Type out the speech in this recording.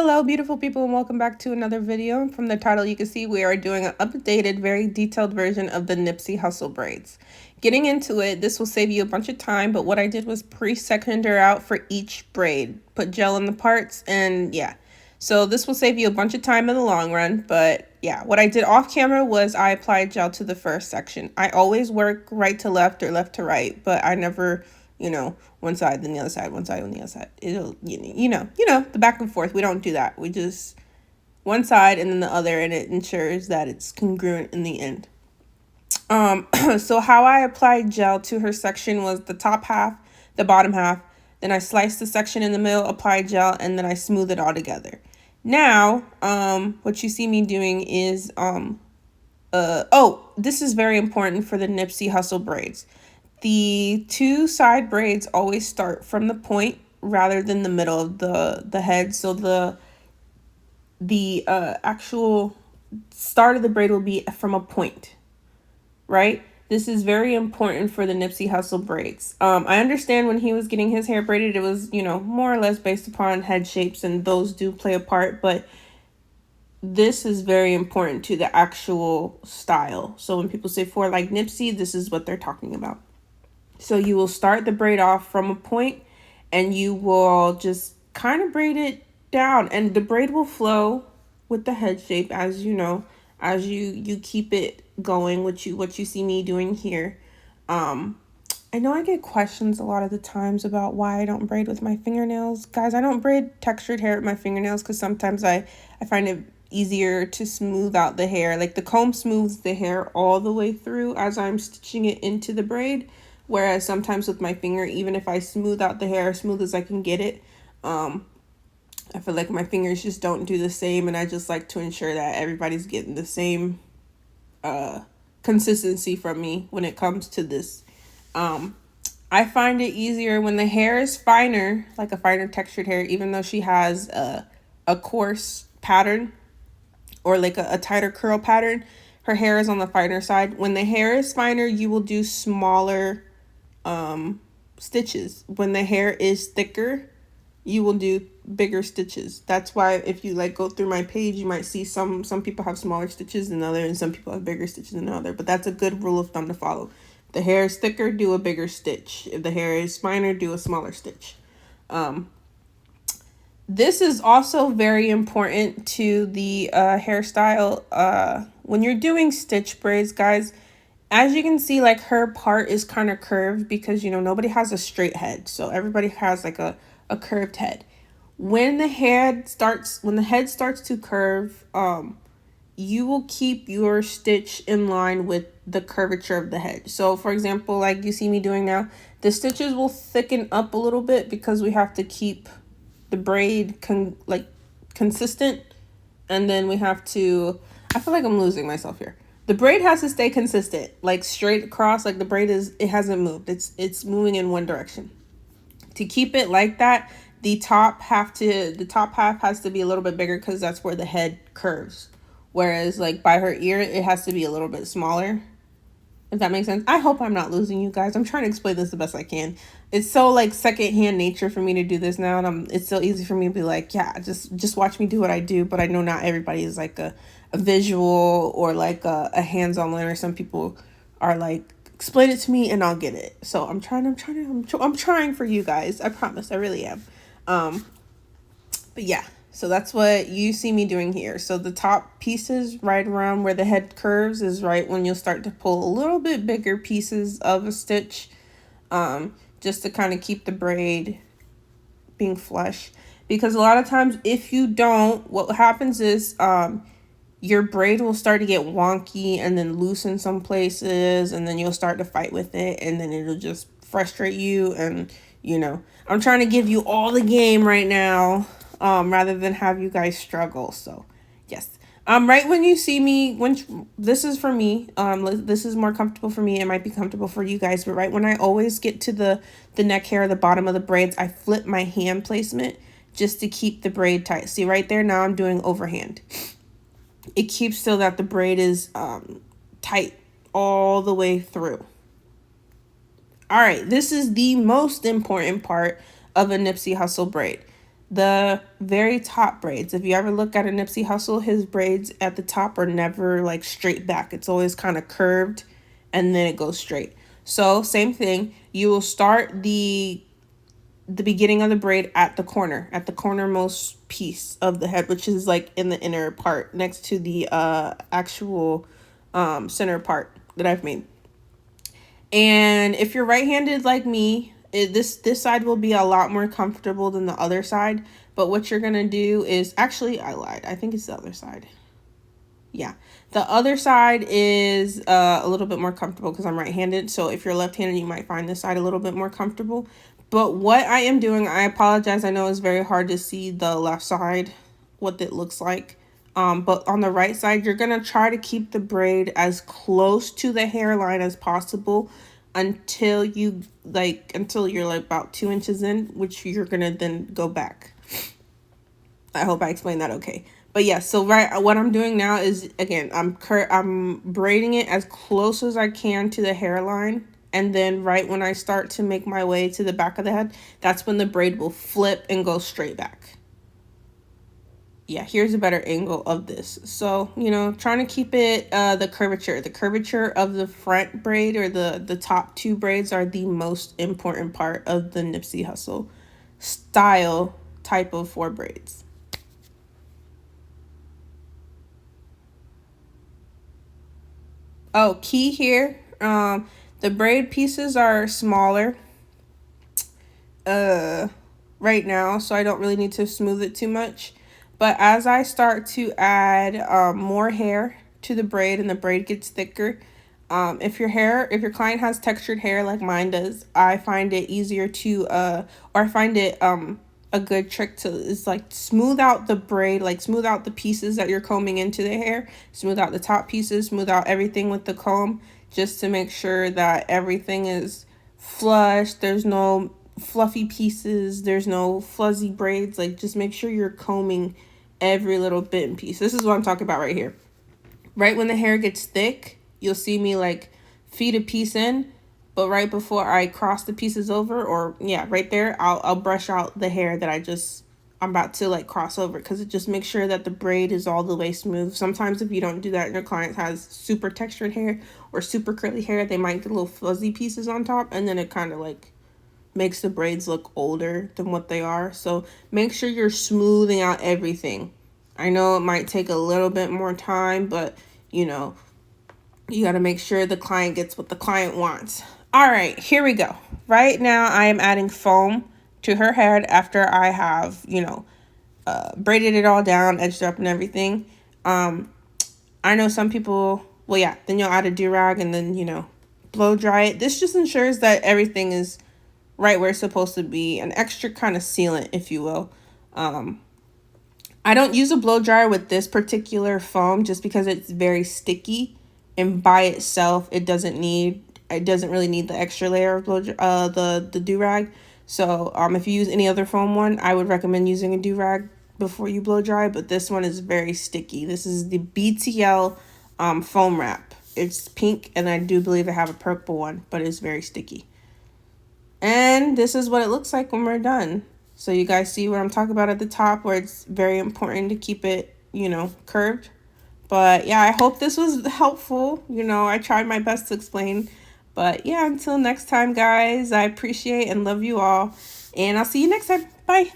Hello, beautiful people, and welcome back to another video. From the title, you can see we are doing an updated, very detailed version of the Nipsey Hussle braids. Getting into it, this will save you a bunch of time, but what I did was pre-sectioned her out for each braid. Put gel in the parts, and yeah. So this will save you a bunch of time in the long run, but yeah. What I did off camera was I applied gel to the first section. I always work right to left or left to right, but I never one side, then the other side, one side, on the other side. It'll, the back and forth. We don't do that. We just one side and then the other, and it ensures that it's congruent in the end. So how I applied gel to her section was the top half, the bottom half. Then I sliced the section in the middle, applied gel, and then I smooth it all together. Now, what you see me doing is, this is very important for the Nipsey Hussle braids. The two side braids always start from the point rather than the middle of the head. So the actual start of the braid will be from a point, right? This is very important for the Nipsey Hussle braids. I understand when he was getting his hair braided, it was, more or less based upon head shapes, and those do play a part, but this is very important to the actual style. So when people say for like Nipsey, this is what they're talking about. So you will start the braid off from a point and you will just kind of braid it down, and the braid will flow with the head shape, as you know, as you keep it going, what you see me doing here. I know I get questions a lot of the times about why I don't braid with my fingernails. Guys, I don't braid textured hair with my fingernails because sometimes I find it easier to smooth out the hair. Like the comb smooths the hair all the way through as I'm stitching it into the braid. Whereas sometimes with my finger, even if I smooth out the hair as smooth as I can get it, I feel like my fingers just don't do the same. And I just like to ensure that everybody's getting the same consistency from me when it comes to this. I find it easier when the hair is finer, like a finer textured hair, even though she has a coarse pattern or like a tighter curl pattern. Her hair is on the finer side. When the hair is finer, you will do smaller stitches. When the hair is thicker, you will do bigger stitches. That's why if you like go through my page, you might see some people have smaller stitches than other, and some people have bigger stitches than other. But that's a good rule of thumb to follow. If the hair is thicker, do a bigger stitch. If the hair is finer, do a smaller stitch. This is also very important to the hairstyle. When you're doing stitch braids, guys, as you can see, like her part is kind of curved because, nobody has a straight head. So everybody has like a curved head. When the head starts to curve, you will keep your stitch in line with the curvature of the head. So for example, like you see me doing now, the stitches will thicken up a little bit because we have to keep the braid consistent. And then we have to, I feel like I'm losing myself here. The braid has to stay consistent, like straight across, like the braid it hasn't moved. It's moving in one direction. To keep it like that, the top half has to be a little bit bigger because that's where the head curves. Whereas like by her ear, it has to be a little bit smaller. If that makes sense. I hope I'm not losing you guys. I'm trying to explain this the best I can. It's so like secondhand nature for me to do this now, and it's so easy for me to be like, yeah, just watch me do what I do. But I know not everybody is like a visual or like a hands-on learner. Some people are like, explain it to me and I'll get it. So I'm trying for you guys. I promise, I really am. But yeah. So that's what you see me doing here. So the top pieces right around where the head curves is right when you'll start to pull a little bit bigger pieces of a stitch, just to kind of keep the braid being flush. Because a lot of times if you don't, what happens is your braid will start to get wonky and then loose in some places, and then you'll start to fight with it, and then it'll just frustrate you. And I'm trying to give you all the game right now, rather than have you guys struggle. So yes, right when you see me, this is for me, this is more comfortable for me. It might be comfortable for you guys, but right when I always get to the neck hair, the bottom of the braids, I flip my hand placement just to keep the braid tight. See right there, now I'm doing overhand. It keeps so that the braid is tight all the way through. All right, this is the most important part of a Nipsey Hussle braid. the very top braids. If you ever look at a Nipsey Hussle, his braids at the top are never like straight back. It's always kind of curved and then it goes straight. So same thing, you will start the beginning of the braid at the corner, at the cornermost piece of the head, which is like in the inner part next to the actual center part that I've made. And if you're right-handed like me, this side will be a lot more comfortable than the other side. But what you're gonna do is, actually, I lied. I think it's the other side. Yeah, the other side is a little bit more comfortable because I'm right-handed. So if you're left-handed, you might find this side a little bit more comfortable. But what I am doing, I apologize. I know it's very hard to see the left side, what it looks like. But on the right side, you're going to try to keep the braid as close to the hairline as possible until you're like about 2 inches in, which you're going to then go back. I hope I explained that okay. But yeah, so what I'm doing now is, again, I'm braiding it as close as I can to the hairline. And then right when I start to make my way to the back of the head, that's when the braid will flip and go straight back. Yeah, here's a better angle of this. So, trying to keep it the curvature of the front braid, or the top two braids, are the most important part of the Nipsey Hussle style type of 4 braids. Oh, key here. The braid pieces are smaller right now, so I don't really need to smooth it too much. But as I start to add more hair to the braid and the braid gets thicker, if your client has textured hair like mine does, I find it easier to or I find it a good trick to is like smooth out the braid, like smooth out the pieces that you're combing into the hair, smooth out the top pieces, smooth out everything with the comb, just to make sure that everything is flush. There's no fluffy pieces, there's no fuzzy braids. Like, just make sure you're combing every little bit and piece. This is what I'm talking about right here. Right when the hair gets thick, you'll see me like feed a piece in, but right before I cross the pieces over, or yeah, right there, I'll brush out the hair that I'm about to like cross over, because it just makes sure that the braid is all the way smooth. Sometimes if you don't do that and your client has super textured hair or super curly hair, they might get little fuzzy pieces on top, and then it kind of like makes the braids look older than what they are. So make sure you're smoothing out everything. I know it might take a little bit more time, but you got to make sure the client gets what the client wants. All right, here we go. Right now I am adding foam to her head after I have, braided it all down, edged up and everything. I know some people, well, yeah, then you'll add a do-rag and then, blow dry it. This just ensures that everything is right where it's supposed to be, an extra kind of sealant, if you will. I don't use a blow dryer with this particular foam just because it's very sticky, and by itself it doesn't really need the extra layer of the do-rag. So if you use any other foam one, I would recommend using a do-rag before you blow dry, but this one is very sticky. This is the BTL foam wrap. It's pink, and I do believe I have a purple one, but it's very sticky. And this is what it looks like when we're done. So you guys see what I'm talking about at the top, where it's very important to keep it, curved. But yeah, I hope this was helpful. I tried my best to explain. But yeah, until next time, guys, I appreciate and love you all. And I'll see you next time. Bye.